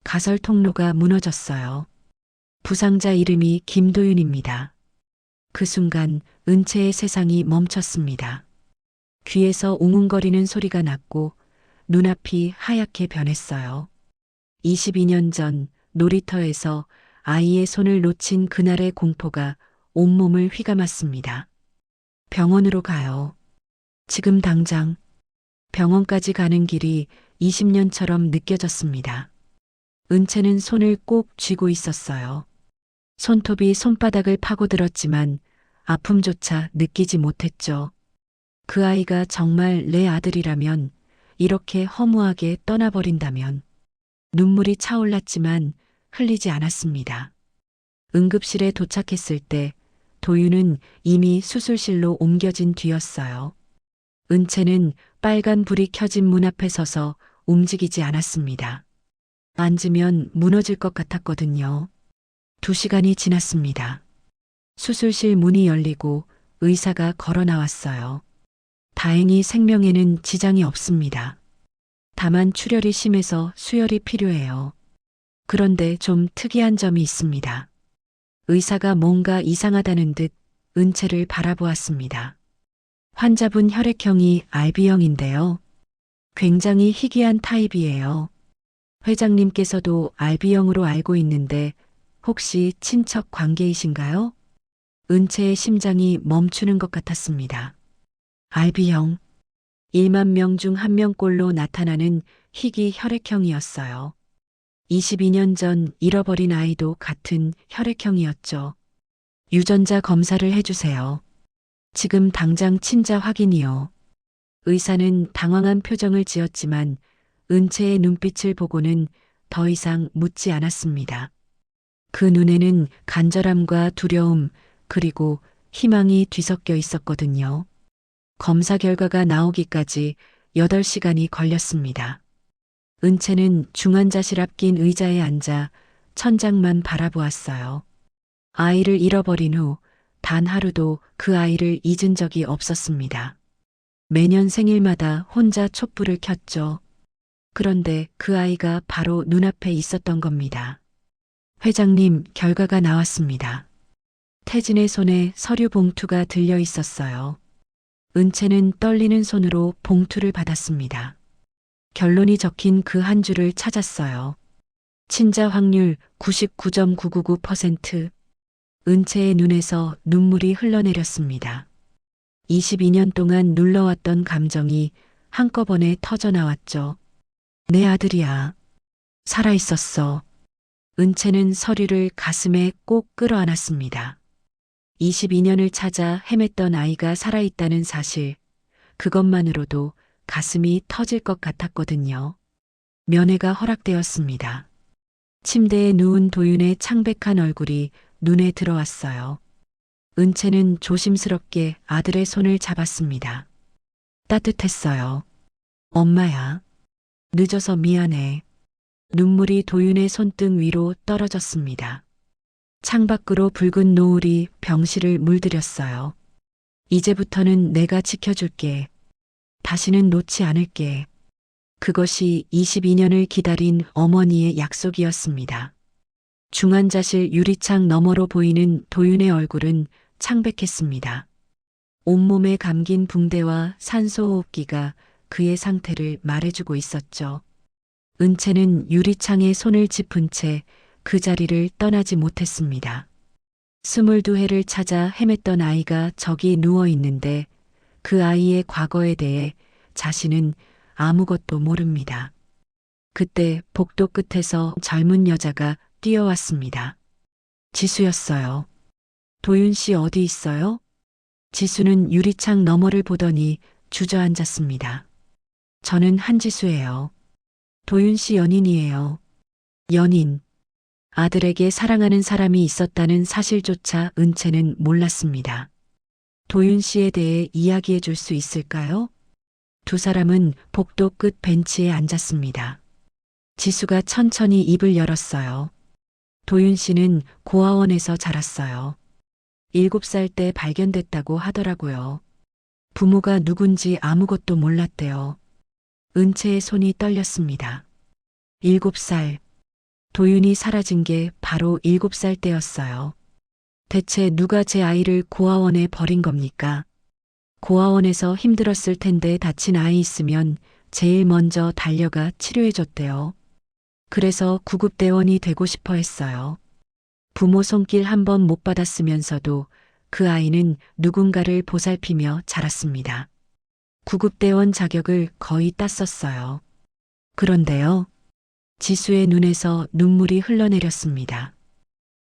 B: 가설 통로가 무너졌어요. 부상자 이름이 김도윤입니다. 그 순간 은채의 세상이 멈췄습니다. 귀에서 웅웅거리는 소리가 났고 눈앞이 하얗게 변했어요. 22년 전 놀이터에서 아이의 손을 놓친 그날의 공포가 온몸을 휘감았습니다. 병원으로 가요. 지금 당장. 병원까지 가는 길이 20년처럼 느껴졌습니다. 은채는 손을 꼭 쥐고 있었어요. 손톱이 손바닥을 파고들었지만 아픔조차 느끼지 못했죠. 그 아이가 정말 내 아들이라면, 이렇게 허무하게 떠나버린다면. 눈물이 차올랐지만 흘리지 않았습니다. 응급실에 도착했을 때 도윤은 이미 수술실로 옮겨진 뒤였어요. 은채는 빨간 불이 켜진 문 앞에 서서 움직이지 않았습니다. 앉으면 무너질 것 같았거든요. 2시간이 지났습니다. 수술실 문이 열리고 의사가 걸어 나왔어요. 다행히 생명에는 지장이 없습니다. 다만 출혈이 심해서 수혈이 필요해요. 그런데 좀 특이한 점이 있습니다. 의사가 뭔가 이상하다는 듯 은채를 바라보았습니다. 환자분 혈액형이 RB형인데요. 굉장히 희귀한 타입이에요. 회장님께서도 RB형으로 알고 있는데 혹시 친척 관계이신가요? 은채의 심장이 멈추는 것 같았습니다. RB형. 1만 명 중 1명꼴로 나타나는 희귀 혈액형이었어요. 22년 전 잃어버린 아이도 같은 혈액형이었죠. 유전자 검사를 해주세요. 지금 당장 친자 확인이요. 의사는 당황한 표정을 지었지만 은채의 눈빛을 보고는 더 이상 묻지 않았습니다. 그 눈에는 간절함과 두려움, 그리고 희망이 뒤섞여 있었거든요. 검사 결과가 나오기까지 8시간이 걸렸습니다. 은채는 중환자실 앞긴 의자에 앉아 천장만 바라보았어요. 아이를 잃어버린 후 단 하루도 그 아이를 잊은 적이 없었습니다. 매년 생일마다 혼자 촛불을 켰죠. 그런데 그 아이가 바로 눈앞에 있었던 겁니다. 회장님, 결과가 나왔습니다. 태진의 손에 서류 봉투가 들려 있었어요. 은채는 떨리는 손으로 봉투를 받았습니다. 결론이 적힌 그 한 줄을 찾았어요. 친자 확률 99.999%. 은채의 눈에서 눈물이 흘러내렸습니다. 22년 동안 눌러왔던 감정이 한꺼번에 터져나왔죠. 내 아들이야. 살아있었어. 은채는 서류를 가슴에 꼭 끌어안았습니다. 22년을 찾아 헤맸던 아이가 살아있다는 사실, 그것만으로도 가슴이 터질 것 같았거든요. 면회가 허락되었습니다. 침대에 누운 도윤의 창백한 얼굴이 눈에 들어왔어요. 은채는 조심스럽게 아들의 손을 잡았습니다. 따뜻했어요. 엄마야. 늦어서 미안해. 눈물이 도윤의 손등 위로 떨어졌습니다. 창밖으로 붉은 노을이 병실을 물들였어요. 이제부터는 내가 지켜줄게. 다시는 놓지 않을게. 그것이 22년을 기다린 어머니의 약속이었습니다. 중환자실 유리창 너머로 보이는 도윤의 얼굴은 창백했습니다. 온몸에 감긴 붕대와 산소호흡기가 그의 상태를 말해주고 있었죠. 은채는 유리창에 손을 짚은 채 그 자리를 떠나지 못했습니다. 22회를 찾아 헤맸던 아이가 저기 누워 있는데 그 아이의 과거에 대해 자신은 아무것도 모릅니다. 그때 복도 끝에서 젊은 여자가 뛰어왔습니다. 지수였어요. 도윤 씨 어디 있어요? 지수는 유리창 너머를 보더니 주저앉았습니다. 저는 한지수예요. 도윤 씨 연인이에요. 연인. 아들에게 사랑하는 사람이 있었다는 사실조차 은채는 몰랐습니다. 도윤 씨에 대해 이야기해 줄 수 있을까요? 두 사람은 복도 끝 벤치에 앉았습니다. 지수가 천천히 입을 열었어요. 도윤 씨는 고아원에서 자랐어요. 7살 때 발견됐다고 하더라고요. 부모가 누군지 아무것도 몰랐대요. 은채의 손이 떨렸습니다. 7살. 도윤이 사라진 게 바로 7살 때였어요. 대체 누가 제 아이를 고아원에 버린 겁니까? 고아원에서 힘들었을 텐데 다친 아이 있으면 제일 먼저 달려가 치료해줬대요. 그래서 구급대원이 되고 싶어 했어요. 부모 손길 한 번 못 받았으면서도 그 아이는 누군가를 보살피며 자랐습니다. 구급대원 자격을 거의 땄었어요. 그런데요. 지수의 눈에서 눈물이 흘러내렸습니다.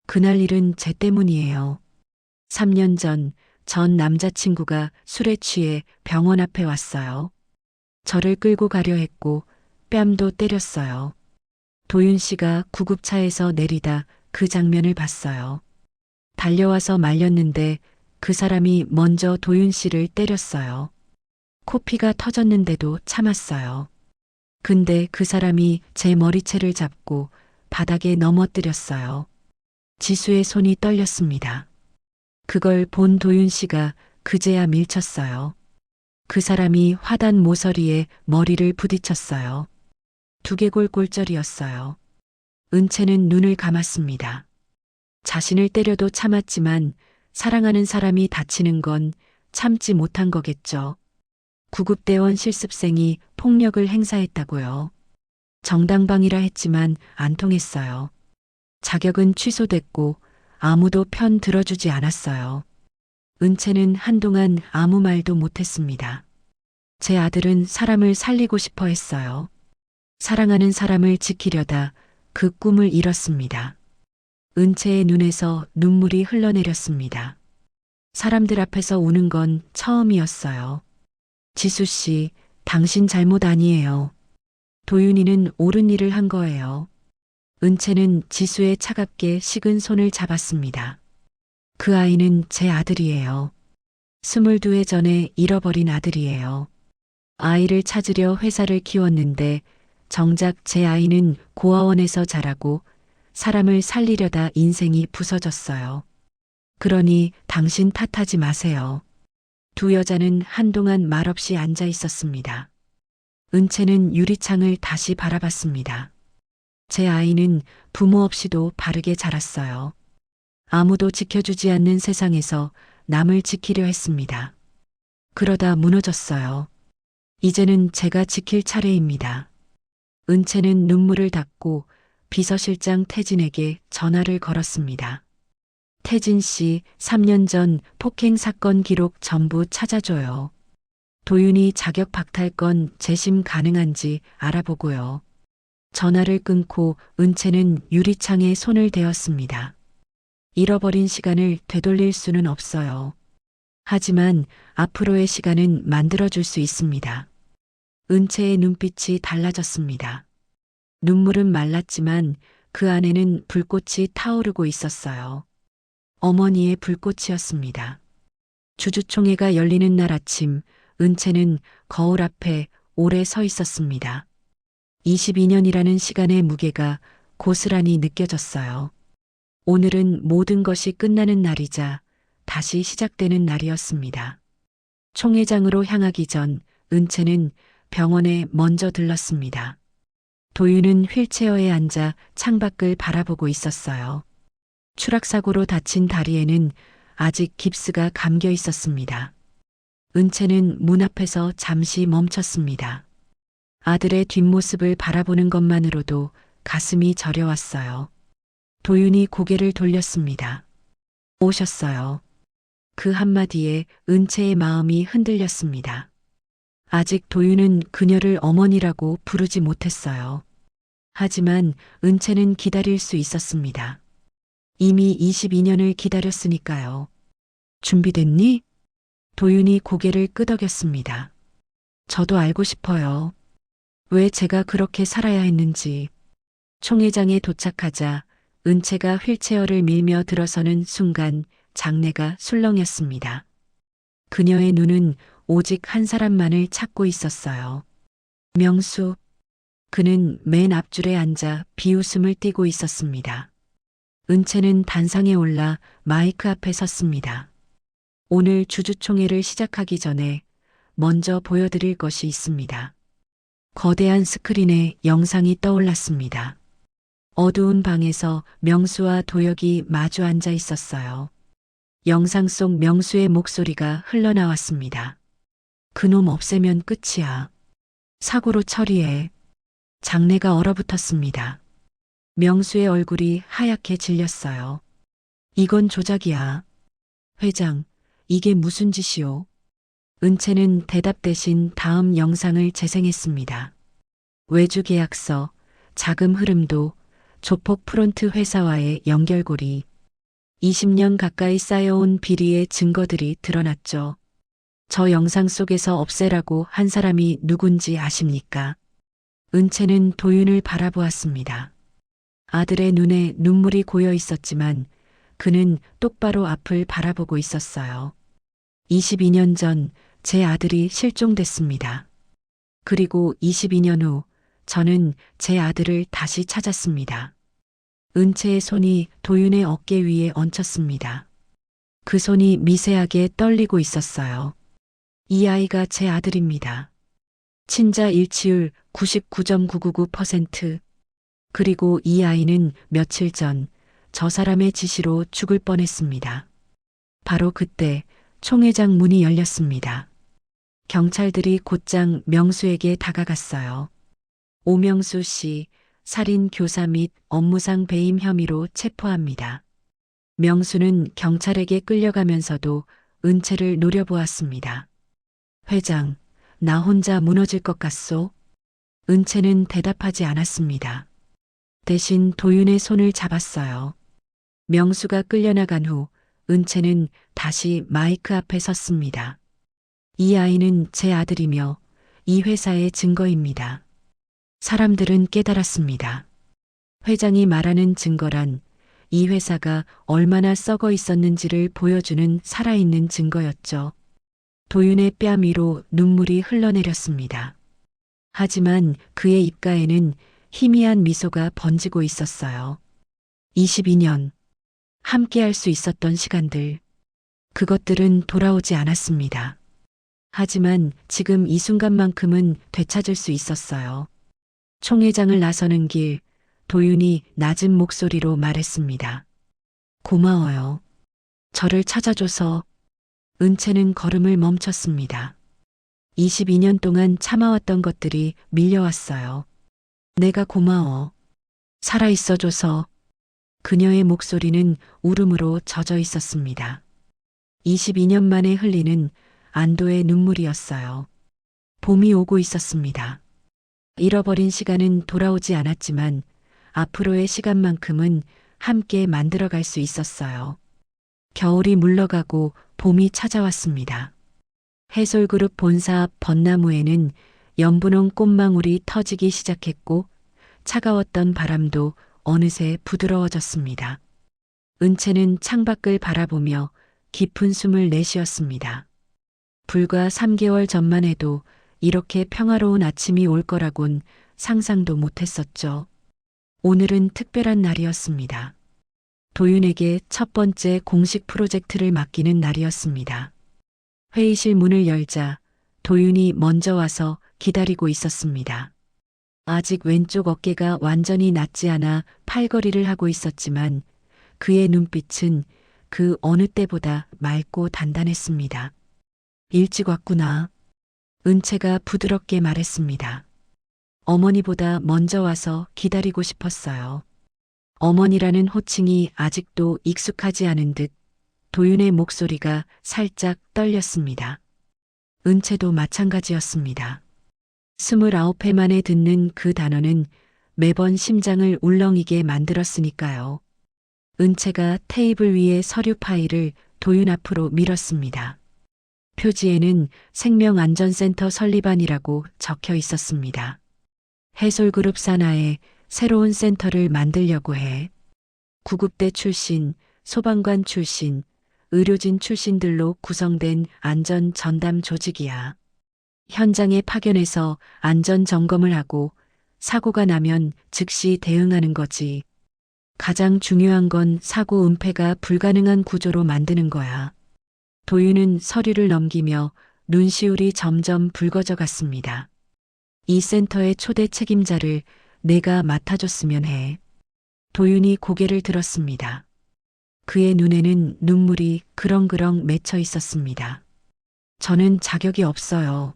B: 그날 일은 제 때문이에요. 3년 전 남자친구가 술에 취해 병원 앞에 왔어요. 저를 끌고 가려 했고 뺨도 때렸어요. 도윤 씨가 구급차에서 내리다 그 장면을 봤어요. 달려와서 말렸는데 그 사람이 먼저 도윤 씨를 때렸어요. 코피가 터졌는데도 참았어요. 근데 그 사람이 제 머리채를 잡고 바닥에 넘어뜨렸어요. 지수의 손이 떨렸습니다. 그걸 본 도윤 씨가 그제야 밀쳤어요. 그 사람이 화단 모서리에 머리를 부딪혔어요. 두개골 골절이었어요. 은채는 눈을 감았습니다. 자신을 때려도 참았지만 사랑하는 사람이 다치는 건 참지 못한 거겠죠. 구급대원 실습생이 폭력을 행사했다고요. 정당방위라 했지만 안 통했어요. 자격은 취소됐고 아무도 편 들어주지 않았어요. 은채는 한동안 아무 말도 못했습니다. 제 아들은 사람을 살리고 싶어 했어요. 사랑하는 사람을 지키려다 그 꿈을 잃었습니다. 은채의 눈에서 눈물이 흘러내렸습니다. 사람들 앞에서 우는 건 처음이었어요. 지수 씨, 당신 잘못 아니에요. 도윤이는 옳은 일을 한 거예요. 은채는 지수의 차갑게 식은 손을 잡았습니다. 그 아이는 제 아들이에요. 22해 전에 잃어버린 아들이에요. 아이를 찾으려 회사를 키웠는데 정작 제 아이는 고아원에서 자라고 사람을 살리려다 인생이 부서졌어요. 그러니 당신 탓하지 마세요. 두 여자는 한동안 말없이 앉아 있었습니다. 은채는 유리창을 다시 바라봤습니다. 제 아이는 부모 없이도 바르게 자랐어요. 아무도 지켜주지 않는 세상에서 남을 지키려 했습니다. 그러다 무너졌어요. 이제는 제가 지킬 차례입니다. 은채는 눈물을 닦고 비서실장 태진에게 전화를 걸었습니다. 태진 씨, 3년 전 폭행 사건 기록 전부 찾아줘요. 도윤이 자격 박탈건 재심 가능한지 알아보고요. 전화를 끊고 은채는 유리창에 손을 대었습니다. 잃어버린 시간을 되돌릴 수는 없어요. 하지만 앞으로의 시간은 만들어줄 수 있습니다. 은채의 눈빛이 달라졌습니다. 눈물은 말랐지만 그 안에는 불꽃이 타오르고 있었어요. 어머니의 불꽃이었습니다. 주주총회가 열리는 날 아침, 은채는 거울 앞에 오래 서 있었습니다. 22년이라는 시간의 무게가 고스란히 느껴졌어요. 오늘은 모든 것이 끝나는 날이자 다시 시작되는 날이었습니다. 총회장으로 향하기 전 은채는 병원에 먼저 들렀습니다. 도윤은 휠체어에 앉아 창밖을 바라보고 있었어요. 추락사고로 다친 다리에는 아직 깁스가 감겨 있었습니다. 은채는 문 앞에서 잠시 멈췄습니다. 아들의 뒷모습을 바라보는 것만으로도 가슴이 저려왔어요. 도윤이 고개를 돌렸습니다. 오셨어요. 그 한마디에 은채의 마음이 흔들렸습니다. 아직 도윤은 그녀를 어머니라고 부르지 못했어요. 하지만 은채는 기다릴 수 있었습니다. 이미 22년을 기다렸으니까요. 준비됐니? 도윤이 고개를 끄덕였습니다. 저도 알고 싶어요. 왜 제가 그렇게 살아야 했는지. 총회장에 도착하자 은채가 휠체어를 밀며 들어서는 순간 장내가 술렁였습니다. 그녀의 눈은 오직 한 사람만을 찾고 있었어요. 명수. 그는 맨 앞줄에 앉아 비웃음을 띠고 있었습니다. 은채는 단상에 올라 마이크 앞에 섰습니다. 오늘 주주총회를 시작하기 전에 먼저 보여드릴 것이 있습니다. 거대한 스크린에 영상이 떠올랐습니다. 어두운 방에서 명수와 도혁이 마주 앉아 있었어요. 영상 속 명수의 목소리가 흘러나왔습니다. 그놈 없애면 끝이야. 사고로 처리해. 장내가 얼어붙었습니다. 명수의 얼굴이 하얗게 질렸어요. 이건 조작이야. 회장, 이게 무슨 짓이오? 은채는 대답 대신 다음 영상을 재생했습니다. 외주 계약서, 자금 흐름도, 조폭 프론트 회사와의 연결고리. 20년 가까이 쌓여온 비리의 증거들이 드러났죠. 저 영상 속에서 없애라고 한 사람이 누군지 아십니까? 은채는 도윤을 바라보았습니다. 아들의 눈에 눈물이 고여 있었지만 그는 똑바로 앞을 바라보고 있었어요. 22년 전 제 아들이 실종됐습니다. 그리고 22년 후 저는 제 아들을 다시 찾았습니다. 은채의 손이 도윤의 어깨 위에 얹혔습니다. 그 손이 미세하게 떨리고 있었어요. 이 아이가 제 아들입니다. 친자 일치율 99.999%. 그리고 이 아이는 며칠 전 저 사람의 지시로 죽을 뻔했습니다. 바로 그때 총회장 문이 열렸습니다. 경찰들이 곧장 명수에게 다가갔어요. 오명수 씨, 살인 교사 및 업무상 배임 혐의로 체포합니다. 명수는 경찰에게 끌려가면서도 은채를 노려보았습니다. 회장, 나 혼자 무너질 것 같소? 은채는 대답하지 않았습니다. 대신 도윤의 손을 잡았어요. 명수가 끌려나간 후 은채는 다시 마이크 앞에 섰습니다. 이 아이는 제 아들이며 이 회사의 증거입니다. 사람들은 깨달았습니다. 회장이 말하는 증거란 이 회사가 얼마나 썩어 있었는지를 보여주는 살아있는 증거였죠. 도윤의 뺨 위로 눈물이 흘러내렸습니다. 하지만 그의 입가에는 희미한 미소가 번지고 있었어요. 22년, 함께 할 수 있었던 시간들, 그것들은 돌아오지 않았습니다. 하지만 지금 이 순간만큼은 되찾을 수 있었어요. 총회장을 나서는 길, 도윤이 낮은 목소리로 말했습니다. 고마워요. 저를 찾아줘서. 은채는 걸음을 멈췄습니다. 22년 동안 참아왔던 것들이 밀려왔어요. 내가 고마워. 살아있어줘서. 그녀의 목소리는 울음으로 젖어 있었습니다. 22년 만에 흘리는 안도의 눈물이었어요. 봄이 오고 있었습니다. 잃어버린 시간은 돌아오지 않았지만 앞으로의 시간만큼은 함께 만들어갈 수 있었어요. 겨울이 물러가고 봄이 찾아왔습니다. 해솔그룹 본사 앞 벚나무에는 연분홍 꽃망울이 터지기 시작했고 차가웠던 바람도 어느새 부드러워졌습니다. 은채는 창밖을 바라보며 깊은 숨을 내쉬었습니다. 불과 3개월 전만 해도 이렇게 평화로운 아침이 올 거라곤 상상도 못했었죠. 오늘은 특별한 날이었습니다. 도윤에게 첫 번째 공식 프로젝트를 맡기는 날이었습니다. 회의실 문을 열자 도윤이 먼저 와서 기다리고 있었습니다. 아직 왼쪽 어깨가 완전히 낫지 않아 팔걸이를 하고 있었지만 그의 눈빛은 그 어느 때보다 맑고 단단했습니다. 일찍 왔구나. 은채가 부드럽게 말했습니다. 어머니보다 먼저 와서 기다리고 싶었어요. 어머니라는 호칭이 아직도 익숙하지 않은 듯 도윤의 목소리가 살짝 떨렸습니다. 은채도 마찬가지였습니다. 29회 만에 듣는 그 단어는 매번 심장을 울렁이게 만들었으니까요. 은채가 테이블 위에 서류 파일을 도윤 앞으로 밀었습니다. 표지에는 생명안전센터 설립안이라고 적혀 있었습니다. 해솔그룹 산하에 새로운 센터를 만들려고 해. 구급대 출신, 소방관 출신, 의료진 출신들로 구성된 안전 전담 조직이야. 현장에 파견해서 안전 점검을 하고 사고가 나면 즉시 대응하는 거지. 가장 중요한 건 사고 은폐가 불가능한 구조로 만드는 거야. 도윤은 서류를 넘기며 눈시울이 점점 붉어져 갔습니다. 이 센터의 초대 책임자를 내가 맡아줬으면 해. 도윤이 고개를 들었습니다. 그의 눈에는 눈물이 그렁그렁 맺혀 있었습니다. 저는 자격이 없어요.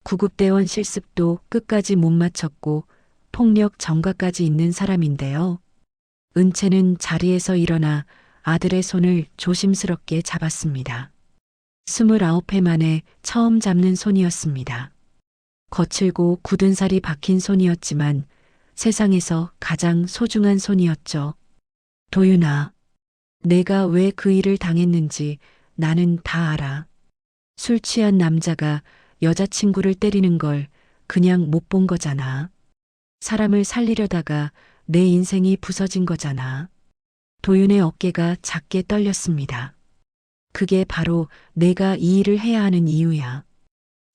B: 구급대원 실습도 끝까지 못 마쳤고 폭력 전과까지 있는 사람인데요. 은채는 자리에서 일어나 아들의 손을 조심스럽게 잡았습니다. 29회 만에 처음 잡는 손이었습니다. 거칠고 굳은 살이 박힌 손이었지만 세상에서 가장 소중한 손이었죠. 도윤아, 내가 왜 그 일을 당했는지 나는 다 알아. 술 취한 남자가 여자친구를 때리는 걸 그냥 못 본 거잖아. 사람을 살리려다가 내 인생이 부서진 거잖아. 도윤의 어깨가 작게 떨렸습니다. 그게 바로 내가 이 일을 해야 하는 이유야.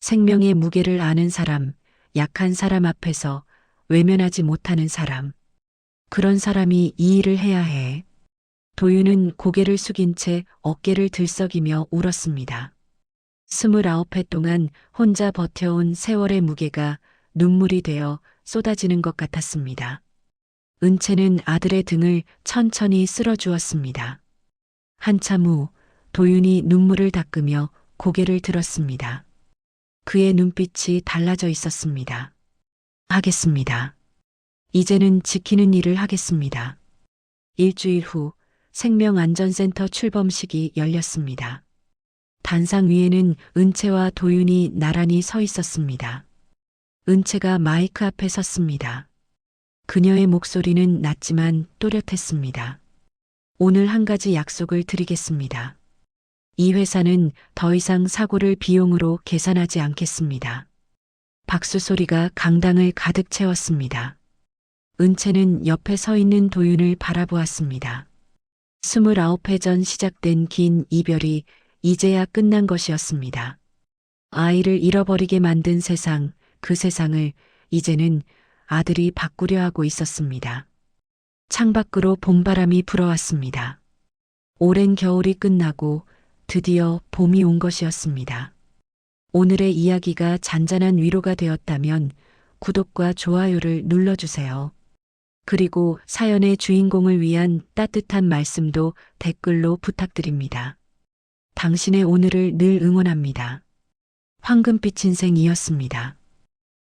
B: 생명의 무게를 아는 사람, 약한 사람 앞에서 외면하지 못하는 사람. 그런 사람이 이 일을 해야 해. 도윤은 고개를 숙인 채 어깨를 들썩이며 울었습니다. 29회 동안 혼자 버텨온 세월의 무게가 눈물이 되어 쏟아지는 것 같았습니다. 은채는 아들의 등을 천천히 쓸어주었습니다. 한참 후 도윤이 눈물을 닦으며 고개를 들었습니다. 그의 눈빛이 달라져 있었습니다. 하겠습니다. 이제는 지키는 일을 하겠습니다. 일주일 후 생명안전센터 출범식이 열렸습니다. 단상 위에는 은채와 도윤이 나란히 서 있었습니다. 은채가 마이크 앞에 섰습니다. 그녀의 목소리는 낮지만 또렷했습니다. 오늘 한 가지 약속을 드리겠습니다. 이 회사는 더 이상 사고를 비용으로 계산하지 않겠습니다. 박수 소리가 강당을 가득 채웠습니다. 은채는 옆에 서 있는 도윤을 바라보았습니다. 29회 전 시작된 긴 이별이 이제야 끝난 것이었습니다. 아이를 잃어버리게 만든 세상, 그 세상을 이제는 아들이 바꾸려 하고 있었습니다. 창밖으로 봄바람이 불어왔습니다. 오랜 겨울이 끝나고 드디어 봄이 온 것이었습니다. 오늘의 이야기가 잔잔한 위로가 되었다면 구독과 좋아요를 눌러주세요. 그리고 사연의 주인공을 위한 따뜻한 말씀도 댓글로 부탁드립니다. 당신의 오늘을 늘 응원합니다. 황금빛 인생이었습니다.